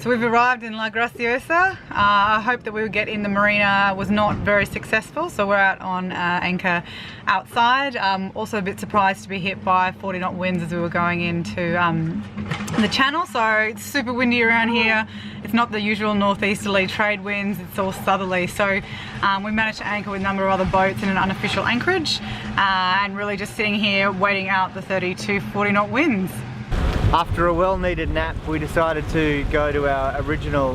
So we've arrived in La Graciosa. I hope that we would get in the marina was not very successful, so we're out on anchor outside. Also a bit surprised to be hit by 40 knot winds as we were going into the channel, so it's super windy around here. It's not the usual northeasterly trade winds, it's all southerly, so we managed to anchor with a number of other boats in an unofficial anchorage and really just sitting here waiting out the 30 to 40 knot winds. After a well-needed nap, we decided to go to our original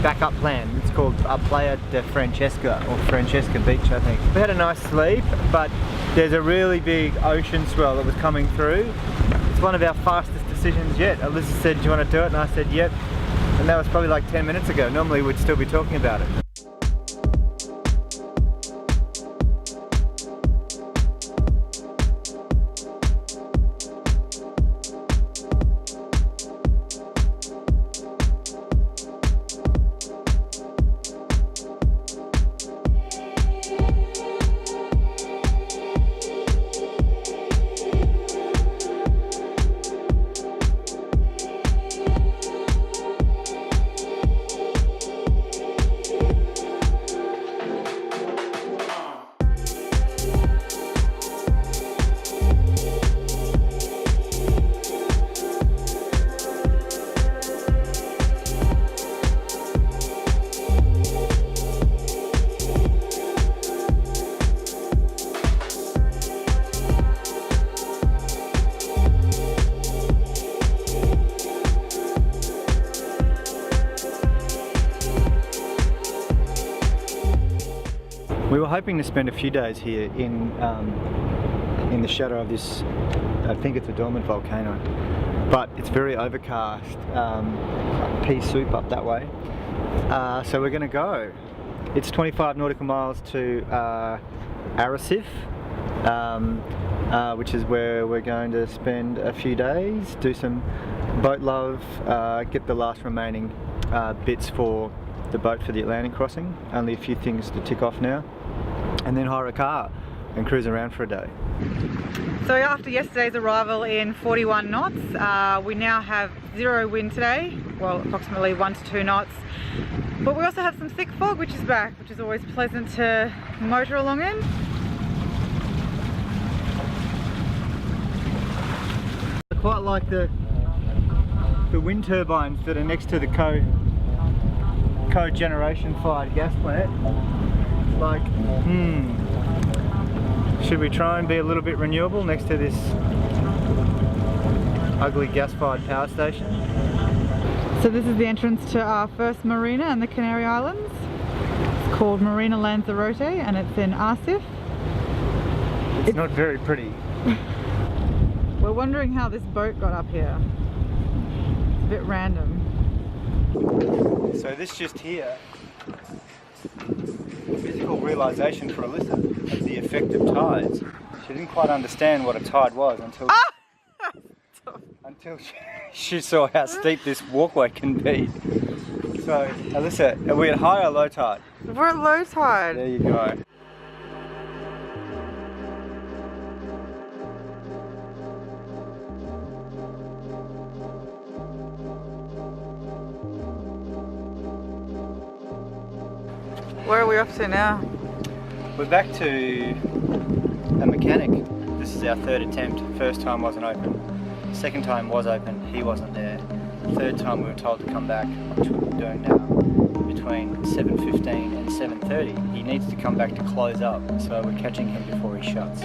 backup plan. It's called Playa de Francesca, or Francesca Beach, I think. We had a nice sleep, but there's a really big ocean swell that was coming through. It's one of our fastest decisions yet. Alyssa said, do you want to do it? And I said, yep. And that was probably like 10 minutes ago. Normally we'd still be talking about it. We were hoping to spend a few days here in the shadow of this, I think it's a dormant volcano, but it's very overcast, pea soup up that way, so we're going to go. It's 25 nautical miles to Arrecife, which is where we're going to spend a few days, do some boat love, get the last remaining bits for the boat for the Atlantic crossing. Only a few things to tick off now, and then hire a car and cruise around for a day. So after yesterday's arrival in 41 knots, we now have zero wind today, well approximately 1 to 2 knots, but we also have some thick fog which is back, which is always pleasant to motor along in. I quite like the wind turbines that are next to the cogeneration fired gas plant. Like, should we try and be a little bit renewable next to this ugly gas-fired power station? So this is the entrance to our first marina in the Canary Islands. It's called Marina Lanzarote and it's in Arrecife. It's not very pretty. We're wondering how this boat got up here. It's a bit random. So this just here, physical realisation for Alyssa of the effect of tides. She didn't quite understand what a tide was until she saw how steep this walkway can be. So Alyssa, are we at high or low tide? We're at low tide. There you go. Where are we off to now? We're back to a mechanic. This is our third attempt. First time wasn't open. Second time was open, he wasn't there. Third time we were told to come back, which we're doing now, between 7:15 and 7:30. He needs to come back to close up, so we're catching him before he shuts.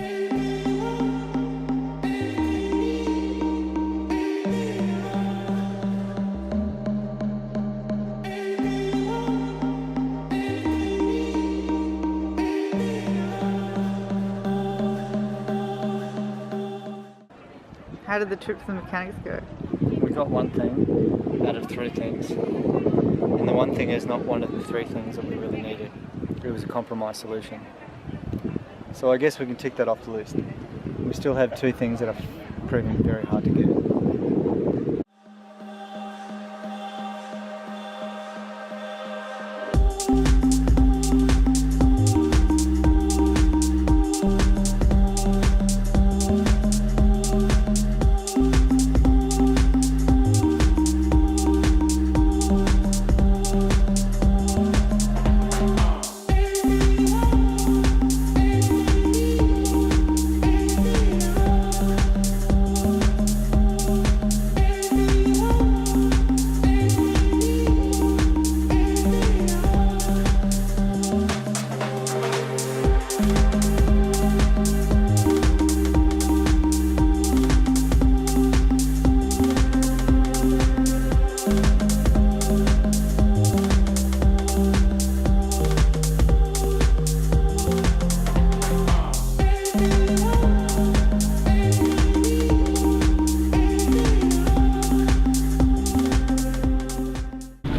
How did the trip to the mechanics go? We got one thing out of 3 things, and the one thing is not one of the 3 things that we really needed. It was a compromise solution. So I guess we can tick that off the list. We still have 2 things that are proving very hard to get.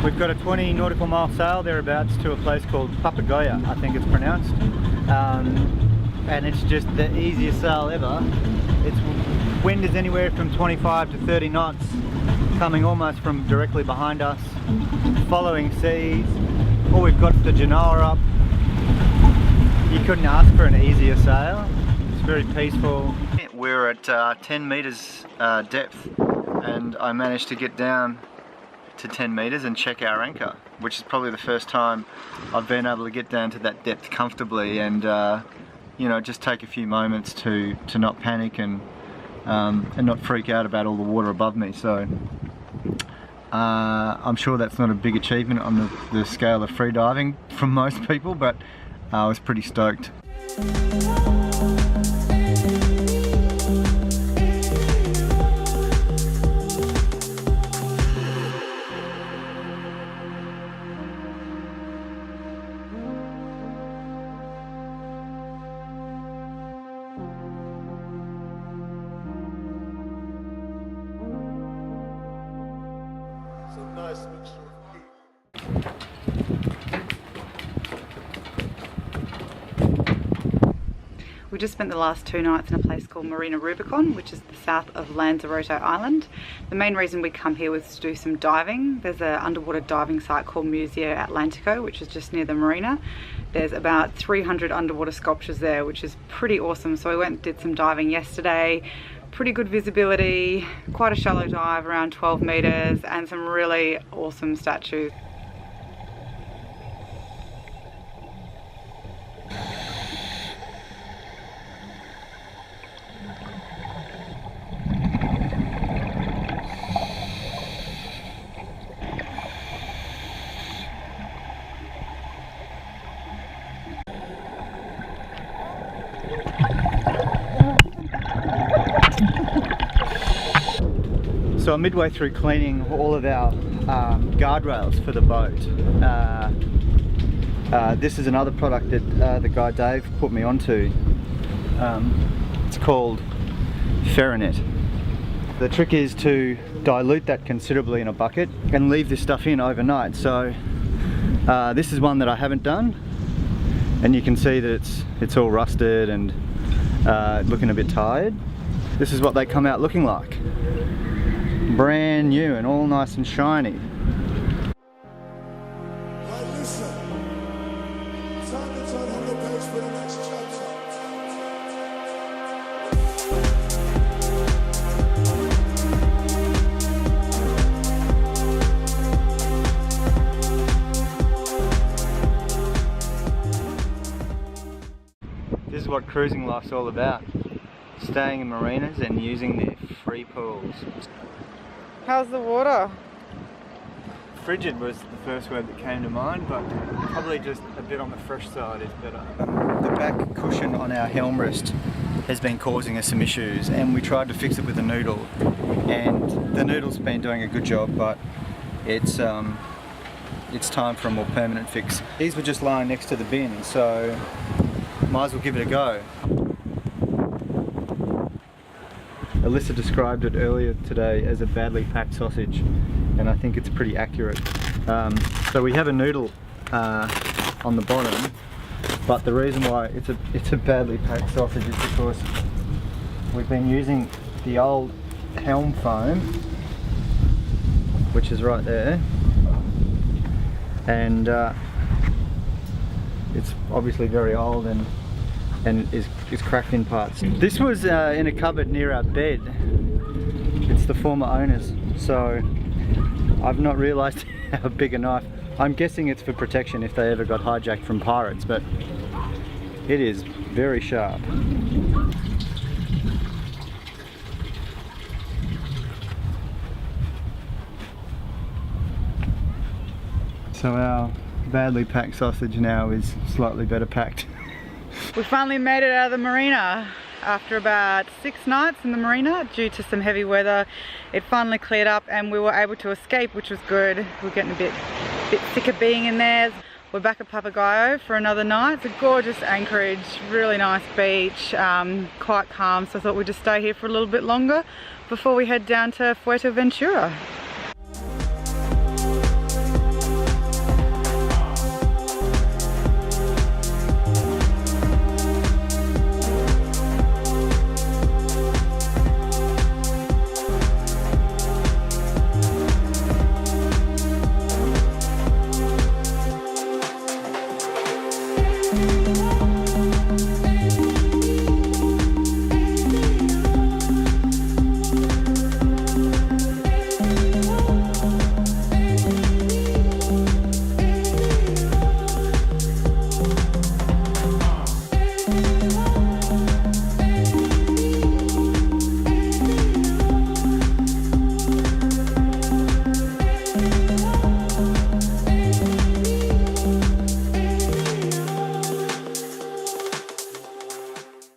We've got a 20 nautical mile sail thereabouts to a place called Papagayo, I think it's pronounced. And it's just the easiest sail ever. Its wind is anywhere from 25 to 30 knots, coming almost from directly behind us, following seas. All we've got the Genoa up. You couldn't ask for an easier sail. It's very peaceful. We're at 10 meters depth, and I managed to get down to 10 meters and check our anchor, which is probably the first time I've been able to get down to that depth comfortably, and you know, just take a few moments to not panic and not freak out about all the water above me. So I'm sure that's not a big achievement on the scale of freediving from most people, but I was pretty stoked. We just spent the last 2 nights in a place called Marina, which is the south of Lanzarote Island. The main reason we come here was to do some diving. There's an underwater diving site called Museo Atlantico, which is just near the marina. There's about 300 underwater sculptures there, which is pretty awesome. So we went and did some diving yesterday. Pretty good visibility, quite a shallow dive, around 12 meters, and some really awesome statues. So I'm midway through cleaning all of our guardrails for the boat. This is another product that the guy Dave put me onto. It's called Fabulon. The trick is to dilute that considerably in a bucket and leave this stuff in overnight. So this is one that I haven't done, and you can see that it's all rusted and looking a bit tired. This is what they come out looking like. Brand new and all nice and shiny. This is what cruising life's all about. Staying in marinas and using their free pools. How's the water? Frigid was the first word that came to mind, but probably just a bit on the fresh side is better. The back cushion on our helm rest has been causing us some issues, and we tried to fix it with a noodle, and the noodle's been doing a good job, but it's time for a more permanent fix. These were just lying next to the bin, so might as well give it a go. Alyssa described it earlier today as a badly packed sausage, and I think it's pretty accurate. So we have a noodle on the bottom, but the reason why it's a badly packed sausage is because we've been using the old helm foam, which is right there, and it's obviously very old and is cracked in parts. This was in a cupboard near our bed. It's the former owners, so I've not realised how big a knife. I'm guessing it's for protection if they ever got hijacked from pirates, but it is very sharp. So our badly packed sausage now is slightly better packed. We finally made it out of the marina after about 6 nights in the marina due to some heavy weather. It finally cleared up and we were able to escape, which was good. We're getting a bit sick of being in there. We're back at Papagayo for another night. It's a gorgeous anchorage, really nice beach, quite calm, so I thought we'd just stay here for a little bit longer before we head down to Fuerteventura.